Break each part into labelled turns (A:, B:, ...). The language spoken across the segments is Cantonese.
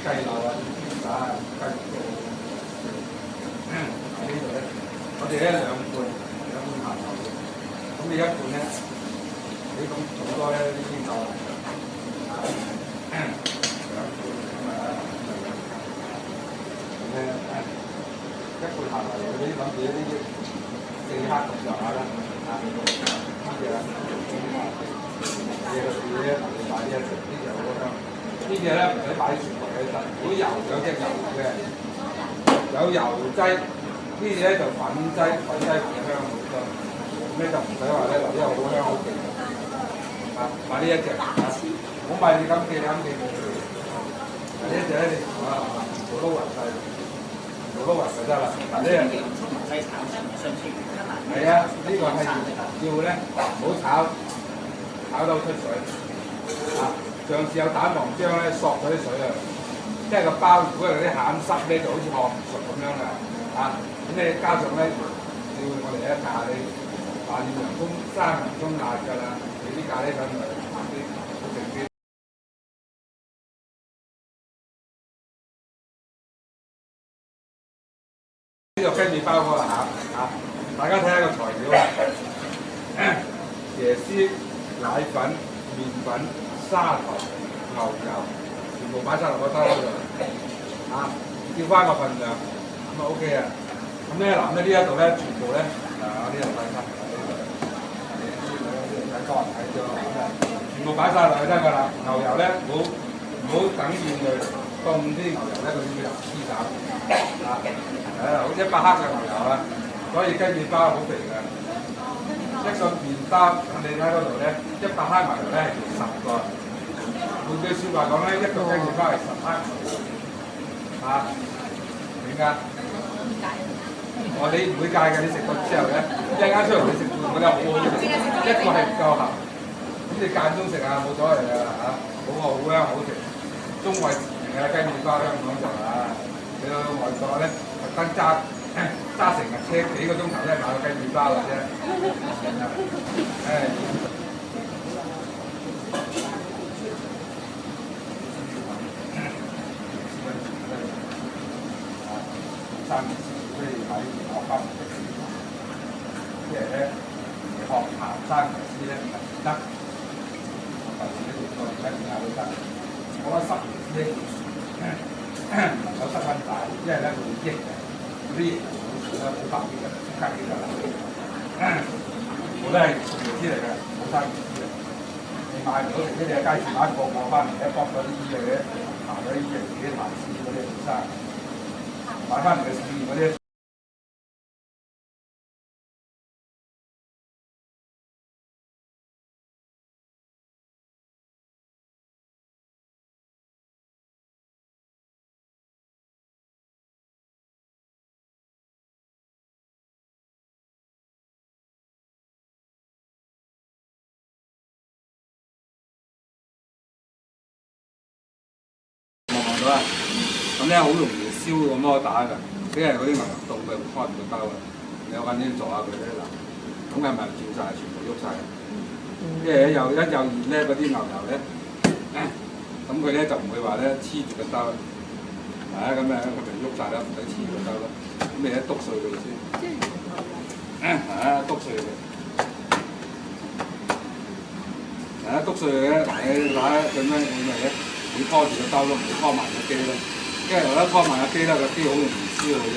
A: 雞柳啊、雞肉糕。喺呢度咧，我哋咧兩罐鹹牛嘅，咁你一罐咧，你咁多咧呢啲夠啦。兩罐咁啊，咁咧一罐鹹牛嗰啲諗住呢啲4克咁上下啦，呢隻啦，呢個樹咧，你買呢一隻，呢隻好香。呢隻咧唔使擺雪櫃嘅陣，如果油有隻油嘅，有油劑，呢隻咧就粉劑好香好多。咁咧就唔使話咧留，因為好香好勁。啊，買呢一隻啊，唔好買你咁記呢一隻咧你做撈勻曬，做撈勻就得啦。嗱呢樣係啊，呢個係要咧唔好炒到出水。啊，上次有蛋黃漿咧索咗啲水啊，即係個包如果有啲餡濕咧就好似學唔熟咁樣嘅。啊，咁你加上咧要我哋咧咖喱，要洋葱、生洋葱辣㗎啦，你啲咖喱粉咪啲好食啲。呢個雞麵包嗰個餡啊，大家睇下個材料啊，椰絲、奶粉、麵粉、砂糖、牛油，全部擺晒落個兜嗰度啊，叫翻個份量，咁啊 OK 啊。咁咧嗱，呢一度咧全部咧呢度睇翻，呢度睇乾睇咗，全部擺晒落去得㗎啦。牛油咧唔好等現佢凍啲牛油咧，佢會有黐手啊。好100克嘅牛油啦，所以雞麵包好肥嘅。一個麵包你睇嗰度咧，100克牛油咧係做10個。換句説話講咧，一個雞麵包係10克啊，點解？你唔會戒嘅，你食過之後咧，一陣間出嚟你食飯覺得好好食，一個係唔夠鹹，咁你間中食啊冇所謂㗎嚇，好香好食，中衞時名嘅雞麵包香港就你去外國咧特登揸成日車幾個鐘頭咧買個雞麵包嘅啫，所以喺學校即係咧學行山嘅師咧唔得，尤其是呢條個而家都得。我覺得10年師能夠7分大，因為咧佢會益嘅，嗰啲營養好特別嘅，計㗎啦。我都係廚師嚟嘅，冇生意師嚟。你買唔到成啲你喺街市買個翻嚟，一幫嗰啲醫藥嘅，行咗醫藥自己行師嗰啲唔生，買翻嚟嘅市面嗰啲。咁咧好容易燒個摩打㗎，因為嗰啲牛油凍佢開唔到兜啊！你有揾啲做下佢咧嗱，咁係咪照晒，全部喐晒？因為又熱咧，嗰啲牛油咧，咁佢咧就唔會話咧黐住個兜，咁佢咪喐晒啦，唔使黐住個兜咯。咁你一篤碎佢先，篤碎佢，篤碎佢咧，你睇咁樣咧，你拖住個兜咯，唔好拖埋個機咯。因為我一拖埋個機咧，個機好容易燒嘅啫。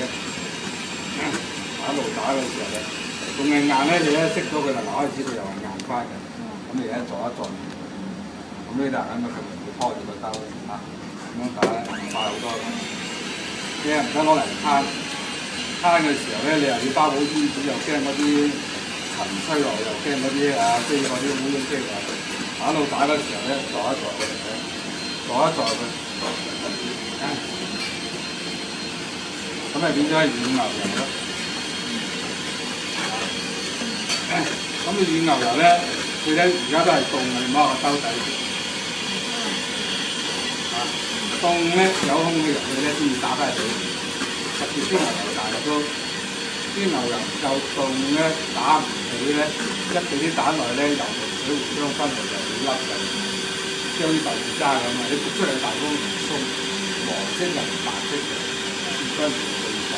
A: 一路打嘅時候咧，仲係硬咧，你一熄咗佢就開始佢又係硬翻嘅。咁你一撞一撞，咁呢度咁佢唔會拖住個兜嚇，咁樣打咧快好多。你唔使攞嚟攤嘅時候咧，你又要包好煙紙，又驚嗰啲塵吹落，又驚嗰啲飛嗰啲烏蠅飛落。打到打嘅時候咧，撞一撞佢。咁咪變咗係軟牛油咯。咁你軟牛油咧，佢咧而家都係凍嘅，你摸個兜底。凍咧有空氣入去咧，先至打翻起。特別啲牛油大粒都，啲牛油唔夠凍咧，打唔起咧，一俾啲蛋落去咧，油同水互相分離就會甩嘅，即係好似豆腐渣咁啊！你焗出嚟大煲唔鬆。黃色又唔白色嘅，應該唔會快。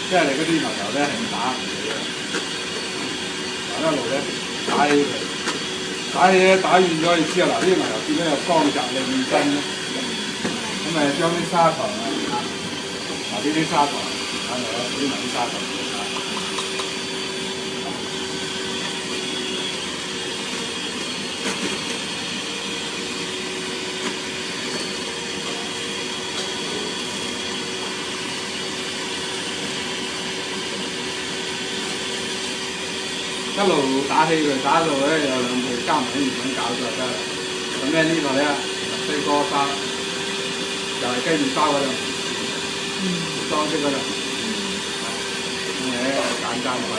A: 即係你嗰啲牛油咧係打唔起嘅，嗱一路咧打起佢，打起咧打完咗之後，嗱呢啲牛油變咗有光澤靚身咧，咁咪將啲砂糖啊，嗱呢啲砂糖，睇嚟啦，呢啲砂糖。一路打起佢，打到咧有兩倍加埋啲麵粉搞就得啦。咁咧呢個咧墨西哥沙又係雞麵包嗰種，裝飾嗰種，咁咧簡單快。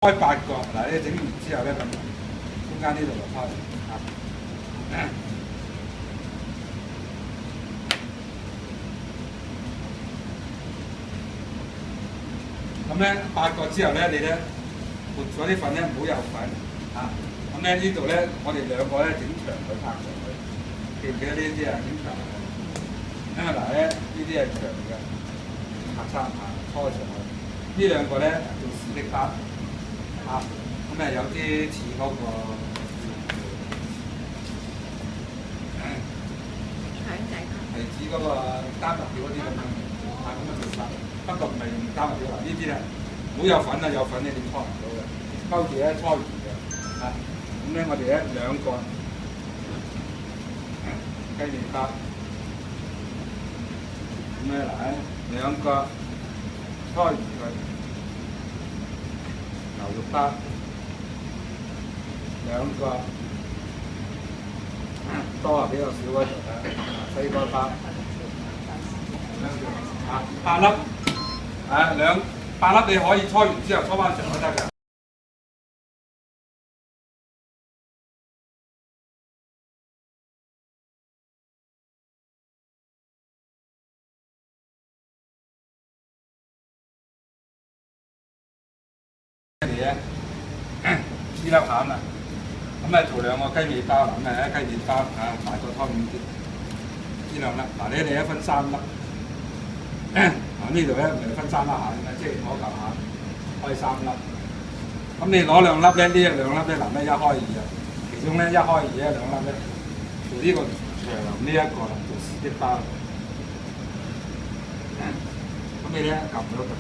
A: 開八角，嗱你整完之後咧，咁中間呢度就開啊。咁咧八角之後咧，你咧撥咗啲粉咧，唔好有粉啊。咁咧呢度咧，我哋兩個咧整長佢拍上去，記唔記得呢啲啊？整長佢，因為嗱咧呢啲係長嘅，拍三下拖上去。呢兩個咧做士力巴。咁有啲似嗰個腸仔係似嗰個丹麥條嗰啲咁樣咁嘅做法。不過唔係用丹麥條嗱，呢啲咧冇有粉啊，有粉咧你搓唔到嘅，勾住咧搓完嘅咁咧我哋咧兩個雞麵包，咁咧嗱兩個搓完佢。牛肉包兩個，多啊比較少嗰度西瓜包8粒8粒你可以搓完之後搓翻長都得㗎。呢粒餡啦，咁啊做兩個雞尾包，咁啊雞尾包大個湯圓啲，呢兩粒，嗱你哋一分3粒，嗱呢度咧唔係分3粒餡嘅，即係攞嚿餡開3粒，咁你攞兩粒咧，呢兩粒咧嗱咩1開2啊，其中咧1開2咧2粒咧做呢個長呢一個啦，做士力包，咁你咧撳咗佢。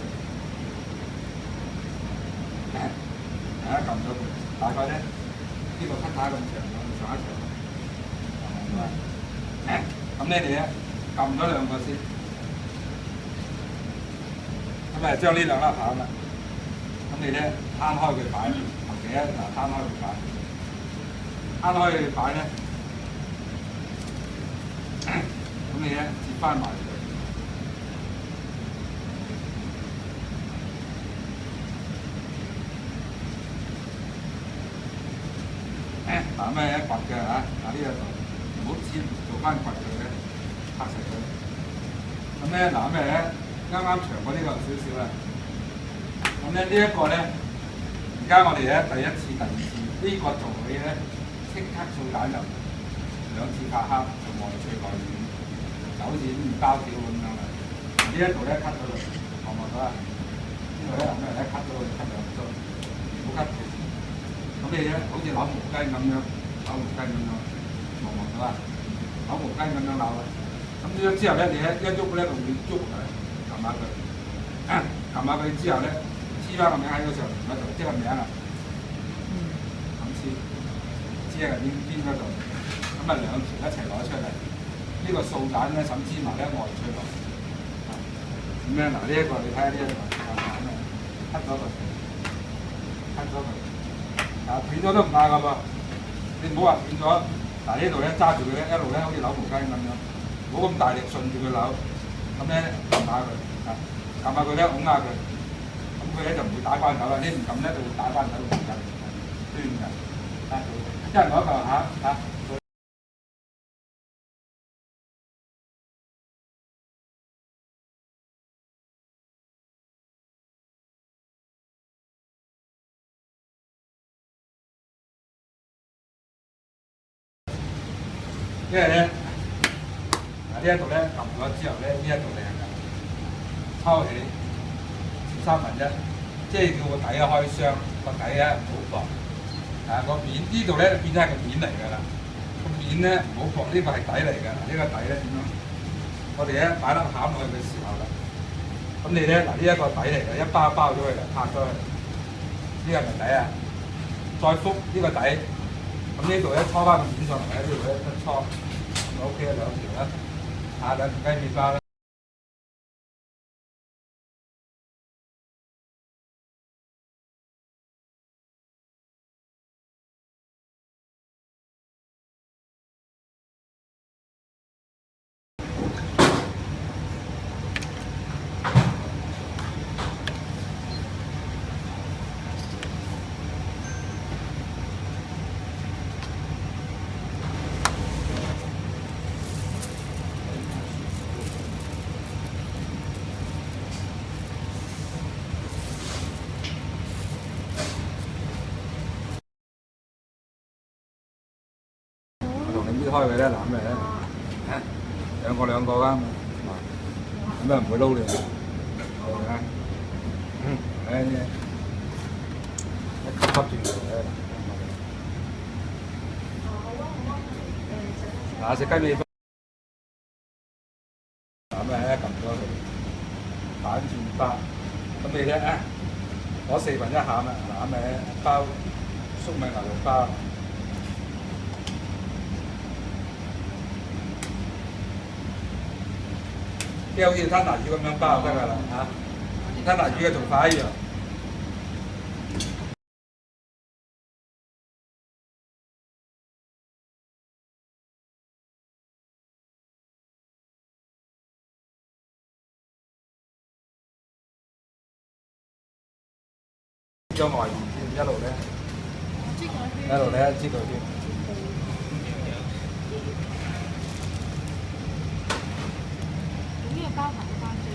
A: 撳咗佢，大概咧呢個膝架咁長，上一長，咁咧你咧撳咗兩個先，咁啊將呢兩粒餡啦，咁你咧攤開佢擺，或者嗱攤開佢擺，攤開佢擺咧，咁你咧折翻埋佢。嗱咩一掘嘅嚇，嗱呢個就唔好剪，做翻掘佢咧，拍實佢。咁咧嗱咩咧，啱啱長過呢個少少啦。咁咧呢一個咧，而家我哋咧第一次、第二次呢個做起咧，即刻掃蛋油，2次拍黑，就外脆內軟，就好似麵包條咁樣啦。呢一度咧 cut 咗佢，望唔望到啊？呢度咧咩咧 cut 咗佢，cut 兩刀，唔好 cut 住。咁你咧好似扭毛雞咁樣，扭毛雞咁樣，望唔望到啊？扭毛雞咁樣扭啊！咁呢之後咧，你一喐咧，用力捉佢，撳下佢，撳下佢之後咧，黐翻個名喺嗰上面嗰度，即係個名啦。咁黐喺邊嗰度，咁啊兩條一齊攞出嚟。呢個素蛋咧，甚至埋咧外脆落。咁咧嗱，呢一個你睇下呢一個蛋啊，cut 咗佢，cut 咗佢。斷咗都唔怕㗎噃，你唔好話斷咗，嗱呢度咧揸住佢咧，一路咧好似扭毛雞咁樣，唔好咁大力順住佢扭，咁咧撳下佢，撳下佢咧拱下佢，咁佢咧就唔會打關頭啦，你唔撳咧就會打關頭，斷㗎，得到。一人攞一嚿嚇。因為咧，呢一度咧撳咗之後咧，呢一度靚㗎，抽起1/3，即係叫個底開箱，個底咧唔好薄。個面呢度咧變咗係個面嚟㗎啦，個面咧唔好薄，呢個係底嚟㗎。呢個底咧點樣？我哋咧擺粒餡落去嘅時候啦，咁你咧嗱呢一個底嚟㗎，一包包咗佢就拍咗佢，呢個係咪底啊？再覆呢個底。咁呢度咧搓翻個面上嚟咧，呢度咧一搓，咁 OK 啦，2條啦，2條雞麵包啦。搣開佢咧，攬嚟咧，兩個㗎，咁啊唔會撈亂，係咪啊？一吸住佢，嗱隻雞尾包，咁咧撳咗佢，反轉包，咁你咧攞1/4餡啊，攬咧包粟米牛肉包。即係好似吞拿魚咁樣包就得㗎啦嚇，吞拿魚嘅做法一樣。將外面先，一路咧擠佢先。
B: 呢個包埋包裝。